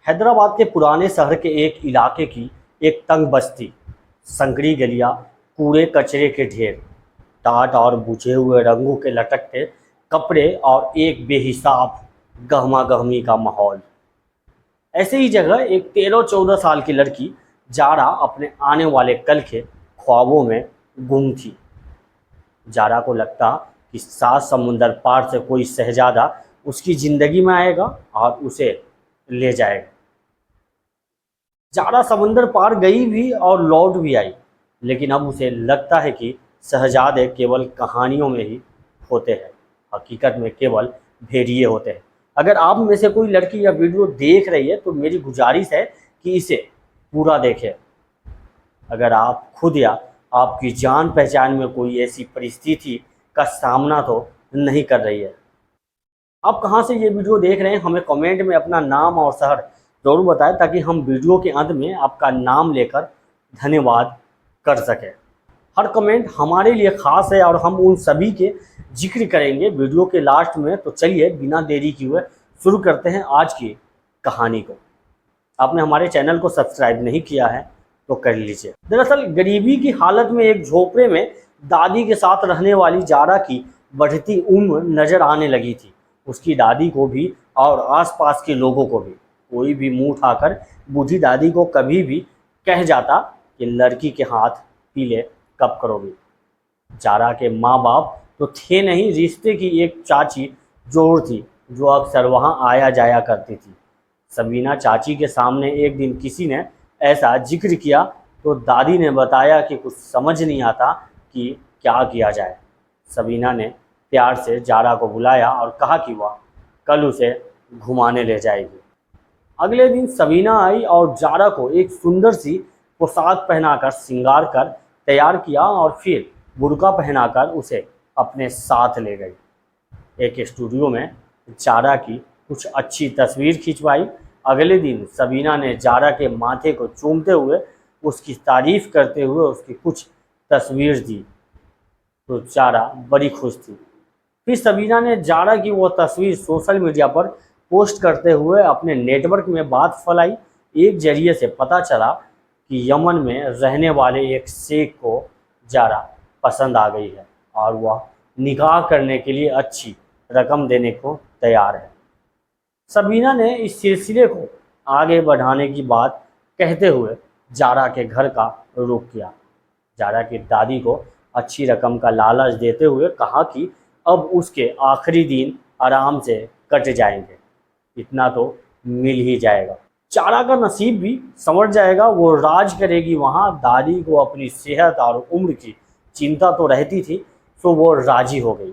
हैदराबाद के पुराने शहर के एक इलाके की एक तंग बस्ती, संकरी गलियां, कूड़े कचरे के ढेर, टाट और बुझे हुए रंगों के लटकते कपड़े और एक बेहिसाब गहमा गहमी का माहौल। ऐसे ही जगह एक 13-14 साल की लड़की जारा अपने आने वाले कल के ख्वाबों में गुम थी। जारा को लगता कि 7 समुंदर पार से कोई शहजादा उसकी ज़िंदगी में आएगा और उसे ले जाएगा। जारा समंदर पार गई भी और लौट भी आई, लेकिन अब उसे लगता है कि शहजादे केवल कहानियों में ही होते हैं, हकीकत में केवल भेड़िए होते हैं। अगर आप में से कोई लड़की या वीडियो देख रही है तो मेरी गुजारिश है कि इसे पूरा देखें। अगर आप खुद या आपकी जान पहचान में कोई ऐसी परिस्थिति का सामना तो नहीं कर रही है। आप कहाँ से ये वीडियो देख रहे हैं, हमें कमेंट में अपना नाम और शहर ज़रूर बताएं, ताकि हम वीडियो के अंत में आपका नाम लेकर धन्यवाद कर सकें। हर कमेंट हमारे लिए ख़ास है और हम उन सभी के जिक्र करेंगे वीडियो के लास्ट में। तो चलिए बिना देरी किए शुरू करते हैं आज की कहानी को। आपने हमारे चैनल को सब्सक्राइब नहीं किया है तो कर लीजिए। दरअसल गरीबी की हालत में एक झोपड़े में दादी के साथ रहने वाली जारा की बढ़ती उम्र नज़र आने लगी थी। उसकी दादी को भी और आसपास के लोगों को भी। कोई भी मुंह उठाकर बूढ़ी दादी को कभी भी कह जाता कि लड़की के हाथ पीले कब करोगी। जारा के माँ बाप तो थे नहीं, रिश्ते की एक चाची जोड़ थी जो अक्सर वहाँ आया जाया करती थी। सबीना चाची के सामने एक दिन किसी ने ऐसा जिक्र किया तो दादी ने बताया कि कुछ समझ नहीं आता कि क्या किया जाए। सबीना ने प्यार से जारा को बुलाया और कहा कि वह कल उसे घुमाने ले जाएगी। अगले दिन सबीना आई और जारा को एक सुंदर सी पोशाक पहनाकर श्रृंगार कर तैयार किया और फिर बुर्का पहनाकर उसे अपने साथ ले गई। एक स्टूडियो में जारा की कुछ अच्छी तस्वीर खिंचवाई। अगले दिन सबीना ने जारा के माथे को चूमते हुए उसकी तारीफ करते हुए उसकी कुछ तस्वीर दी तो जारा बड़ी खुश थी। फिर सबीना ने जारा की वो तस्वीर सोशल मीडिया पर पोस्ट करते हुए अपने नेटवर्क में बात फैलाई। एक जरिए से पता चला कि यमन में रहने वाले एक शेख को जारा पसंद आ गई है और वह निकाह करने के लिए अच्छी रकम देने को तैयार है। सबीना ने इस सिलसिले को आगे बढ़ाने की बात कहते हुए जारा के घर का रुख किया। जारा की दादी को अच्छी रकम का लालच देते हुए कहा कि अब उसके आखिरी दिन आराम से कट जाएंगे, इतना तो मिल ही जाएगा। जारा का नसीब भी संवर जाएगा, वो राज करेगी वहाँ। दादी को अपनी सेहत और उम्र की चिंता तो रहती थी, तो वो राजी हो गई।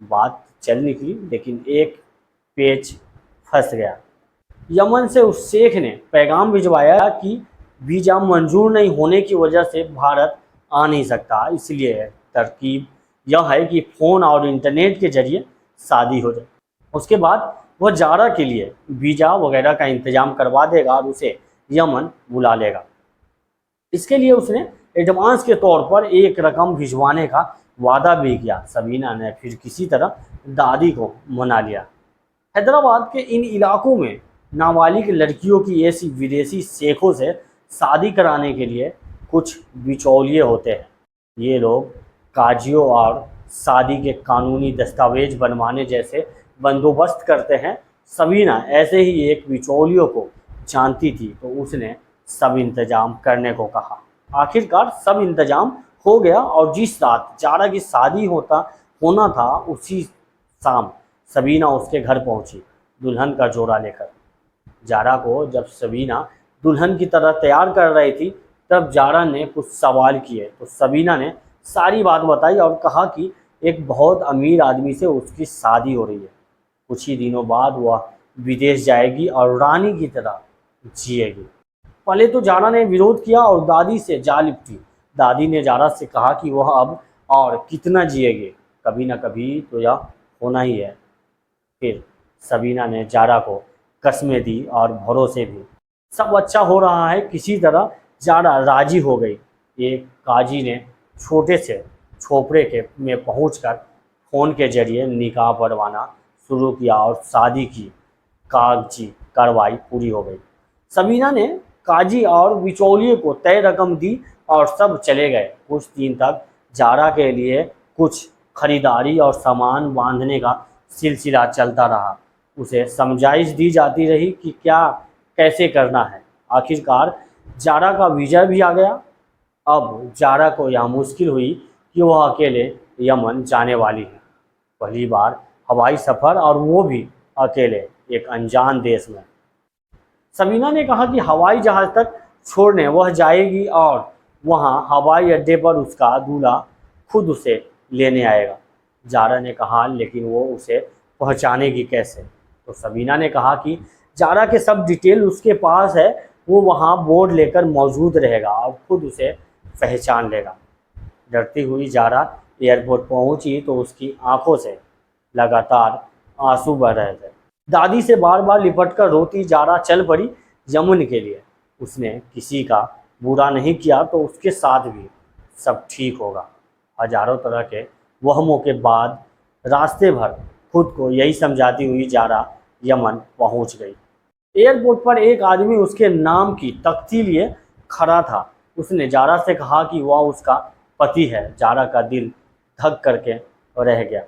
बात चल निकली, लेकिन एक पेच फंस गया। यमन से उस शेख ने पैगाम भिजवाया कि वीज़ा मंजूर नहीं होने की वजह से भारत आ नहीं सकता, इसलिए तरकीब यह है कि फ़ोन और इंटरनेट के जरिए शादी हो जाए। उसके बाद वह जारा के लिए वीज़ा वगैरह का इंतज़ाम करवा देगा और उसे यमन बुला लेगा। इसके लिए उसने एडवांस के तौर पर एक रकम भिजवाने का वादा भी किया। सबीना ने फिर किसी तरह दादी को मना लिया। हैदराबाद के इन इलाकों में नाबालिग लड़कियों की ऐसी विदेशी शेखों से शादी कराने के लिए कुछ बिचौलिए होते हैं। ये लोग काजियों और शादी के कानूनी दस्तावेज बनवाने जैसे बंदोबस्त करते हैं। सबीना ऐसे ही एक बिचौलियों को जानती थी तो उसने सब इंतजाम करने को कहा। आखिरकार सब इंतजाम हो गया और जिस रात जारा की शादी होना था उसी शाम सबीना उसके घर पहुंची, दुल्हन का जोड़ा लेकर। जारा को जब सबीना दुल्हन की तरह तैयार कर रही थी तब जारा ने कुछ सवाल किए तो सबीना ने सारी बात बताई और कहा कि एक बहुत अमीर आदमी से उसकी शादी हो रही है। कुछ ही दिनों बाद वह विदेश जाएगी और रानी की तरह जिएगी। पहले तो जारा ने विरोध किया और दादी से जा लिपटी। दादी ने जारा से कहा कि वह अब और कितना जिएगी, कभी ना कभी तो यह होना ही है। फिर सबीना ने जारा को कस्में दी और भरोसे भी। सब अच्छा हो रहा है, किसी तरह जारा राजी हो गई। एक काजी ने छोटे से छोपड़े के में पहुंचकर फ़ोन के जरिए निकाह पढ़वाना शुरू किया और शादी की कागजी कार्रवाई पूरी हो गई। सबीना ने काजी और बिचौलिए को तय रकम दी और सब चले गए। कुछ दिन तक जारा के लिए कुछ खरीदारी और सामान बांधने का सिलसिला चलता रहा। उसे समझाइश दी जाती रही कि क्या कैसे करना है। आखिरकार जारा का विजय भी आ गया। अब जारा को यह मुश्किल हुई कि वह अकेले यमन जाने वाली है। पहली बार हवाई सफ़र, और वो भी अकेले एक अनजान देश में। सबीना ने कहा कि हवाई जहाज़ तक छोड़ने वह जाएगी और वहाँ हवाई अड्डे पर उसका दूल्हा खुद उसे लेने आएगा। जारा ने कहा लेकिन वो उसे पहचानेगी कैसे? तो सबीना ने कहा कि जारा के सब डिटेल उसके पास है, वो वहाँ बोर्ड लेकर मौजूद रहेगा और खुद उसे पहचान लेगा। डरती हुई जारा एयरपोर्ट पहुंची तो उसकी आंखों से लगातार आंसू बह रहे थे। दादी से बार बार लिपटकर रोती जारा चल पड़ी यमन के लिए। उसने किसी का बुरा नहीं किया तो उसके साथ भी सब ठीक होगा। हजारों तरह के वहमों के बाद रास्ते भर खुद को यही समझाती हुई जारा यमन पहुंच गई। एयरपोर्ट पर एक आदमी उसके नाम की तख्ती लिए खड़ा था। उसने जारा से कहा कि वह उसका पति है। जारा का दिल धक करके रह गया।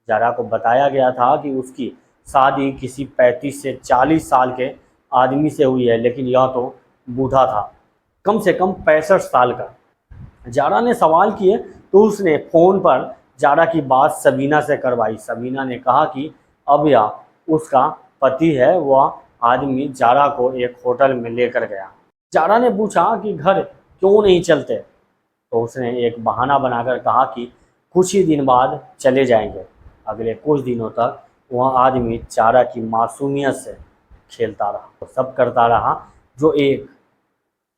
जारा को बताया गया था कि उसकी शादी किसी 35 से 40 साल के आदमी से हुई है, लेकिन यह तो बूढ़ा था, कम से कम 65 साल का। जारा ने सवाल किए तो उसने फ़ोन पर जारा की बात सबीना से करवाई। सबीना ने कहा कि अब यह उसका पति है। वह आदमी जारा को एक होटल में लेकर गया। जारा ने पूछा कि घर क्यों नहीं चलते? तो उसने एक बहाना बनाकर कहा कि कुछ ही दिन बाद चले जाएंगे। अगले कुछ दिनों तक वह आदमी जारा की मासूमियत से खेलता रहा, तो सब करता रहा जो एक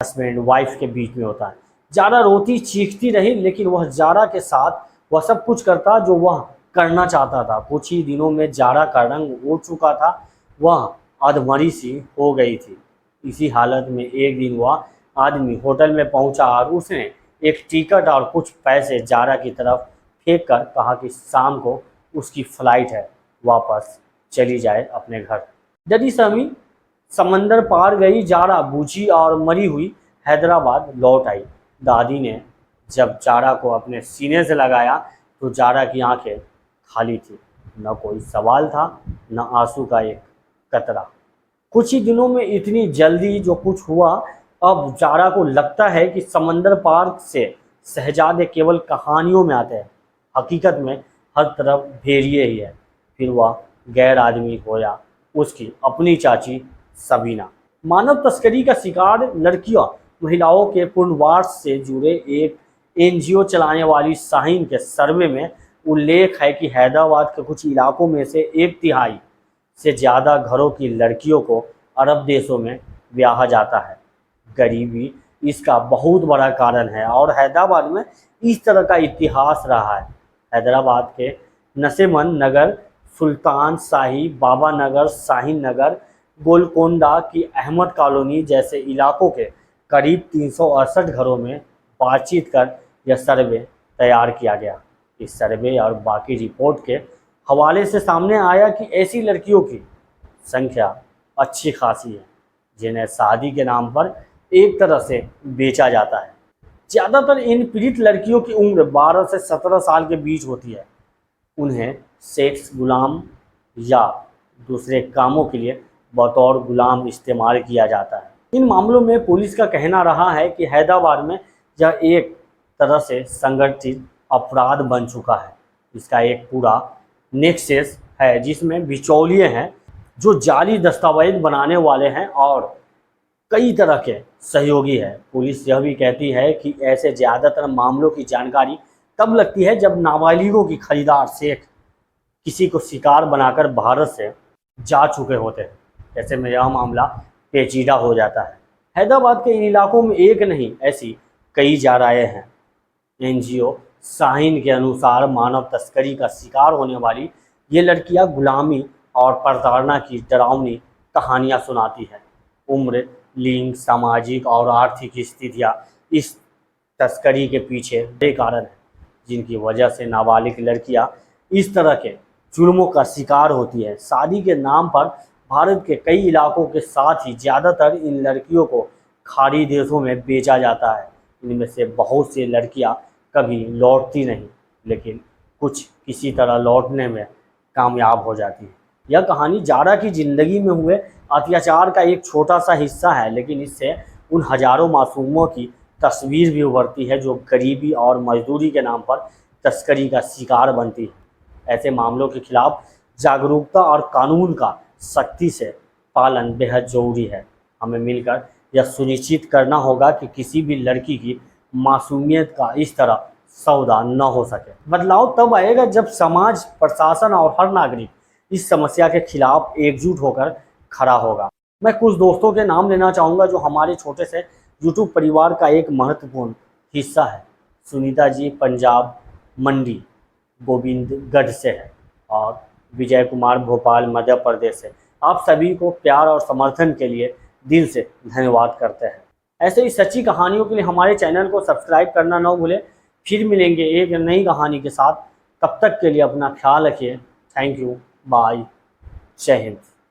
हस्बैंड वाइफ के बीच में होता है। जारा रोती चीखती रही, लेकिन वह जारा के साथ वह सब कुछ करता जो वह करना चाहता था। कुछ ही दिनों में जारा का रंग उड़ चुका था, वह अधमरी सी हो गई थी। इसी हालत में एक दिन वह आदमी होटल में पहुंचा और उसने एक टिकट और कुछ पैसे जारा की तरफ फेंक कर कहा कि शाम को उसकी फ्लाइट है, वापस चली जाए अपने घर। डरी सहमी समंदर पार गई जारा बूझी और मरी हुई हैदराबाद लौट आई। दादी ने जब जारा को अपने सीने से लगाया तो जारा की आंखें खाली थी। न कोई सवाल था, न आंसू का एक कतरा। कुछ ही दिनों में इतनी जल्दी जो कुछ हुआ, अब जारा को लगता है कि समंदर पार से शहजादे केवल कहानियों में आते हैं। हकीकत में हर तरफ भेड़िए ही है। फिर वह गैर आदमी हो या उसकी अपनी चाची सबीना। मानव तस्करी का शिकार लड़कियों महिलाओं के पुनर्वास से जुड़े एक एनजीओ चलाने वाली शाहीन के सर्वे में उल्लेख है कि हैदराबाद के कुछ इलाकों में से 1/3 से ज़्यादा घरों की लड़कियों को अरब देशों में ब्याहा जाता है। गरीबी इसका बहुत बड़ा कारण है और हैदराबाद में इस तरह का इतिहास रहा है। हैदराबाद के नसेमन नगर, सुल्तान शाही, बाबा नगर, शाहीन नगर, गोलकोंडा की अहमद कॉलोनी जैसे इलाकों के करीब 368 घरों में बातचीत कर यह सर्वे तैयार किया गया। इस सर्वे और बाकी रिपोर्ट के हवाले से सामने आया कि ऐसी लड़कियों की संख्या अच्छी खासी है जिन्हें शादी के नाम पर एक तरह से बेचा जाता है। ज़्यादातर इन पीड़ित लड़कियों की उम्र 12 से 17 साल के बीच होती है। उन्हें सेक्स गुलाम या दूसरे कामों के लिए बतौर गुलाम इस्तेमाल किया जाता है। इन मामलों में पुलिस का कहना रहा है कि हैदराबाद में यह एक तरह से संगठित अपराध बन चुका है। इसका एक पूरा नेक्सस है जिसमें बिचौलिए हैं जो जाली दस्तावेज बनाने वाले हैं और कई तरह के सहयोगी हैं। पुलिस यह भी कहती है कि ऐसे ज़्यादातर मामलों की जानकारी तब लगती है जब नाबालिगों की खरीदार शेख किसी को शिकार बनाकर भारत से जा चुके होते हैं। ऐसे में यह मामला पेचीदा हो जाता है। हैदराबाद के इन इलाकों में एक नहीं, ऐसी कई जाराएं हैं। एनजीओ शाहीन के अनुसार मानव तस्करी का शिकार होने वाली ये लड़कियां गुलामी और प्रताड़ना की डरावनी कहानियां सुनाती हैं। उम्र, लिंग, सामाजिक और आर्थिक स्थितियां इस तस्करी के पीछे बड़े कारण हैं जिनकी वजह से नाबालिग लड़कियां इस तरह के जुल्मों का शिकार होती है। शादी के नाम पर भारत के कई इलाकों के साथ ही ज़्यादातर इन लड़कियों को खाड़ी देशों में बेचा जाता है। इनमें से बहुत सी लड़कियां कभी लौटती नहीं, लेकिन कुछ किसी तरह लौटने में कामयाब हो जाती है। यह कहानी जारा की ज़िंदगी में हुए अत्याचार का एक छोटा सा हिस्सा है, लेकिन इससे उन हजारों मासूमों की तस्वीर भी उभरती है जो गरीबी और मजदूरी के नाम पर तस्करी का शिकार बनती है। ऐसे मामलों के खिलाफ जागरूकता और कानून का सख्ती से पालन बेहद ज़रूरी है। हमें मिलकर यह सुनिश्चित करना होगा कि किसी भी लड़की की मासूमियत का इस तरह सौदा न हो सके। बदलाव तब आएगा जब समाज, प्रशासन और हर नागरिक इस समस्या के खिलाफ एकजुट होकर खड़ा होगा। मैं कुछ दोस्तों के नाम लेना चाहूँगा जो हमारे छोटे से यूट्यूब परिवार का एक महत्वपूर्ण हिस्सा है। सुनीता जी पंजाब मंडी गोविंदगढ़ से है और विजय कुमार भोपाल मध्य प्रदेश से। आप सभी को प्यार और समर्थन के लिए दिल से धन्यवाद करते हैं। ऐसे ही सच्ची कहानियों के लिए हमारे चैनल को सब्सक्राइब करना न भूलें। फिर मिलेंगे एक नई कहानी के साथ। तब तक के लिए अपना ख्याल रखिए। थैंक यू, बाय, जय हिंद।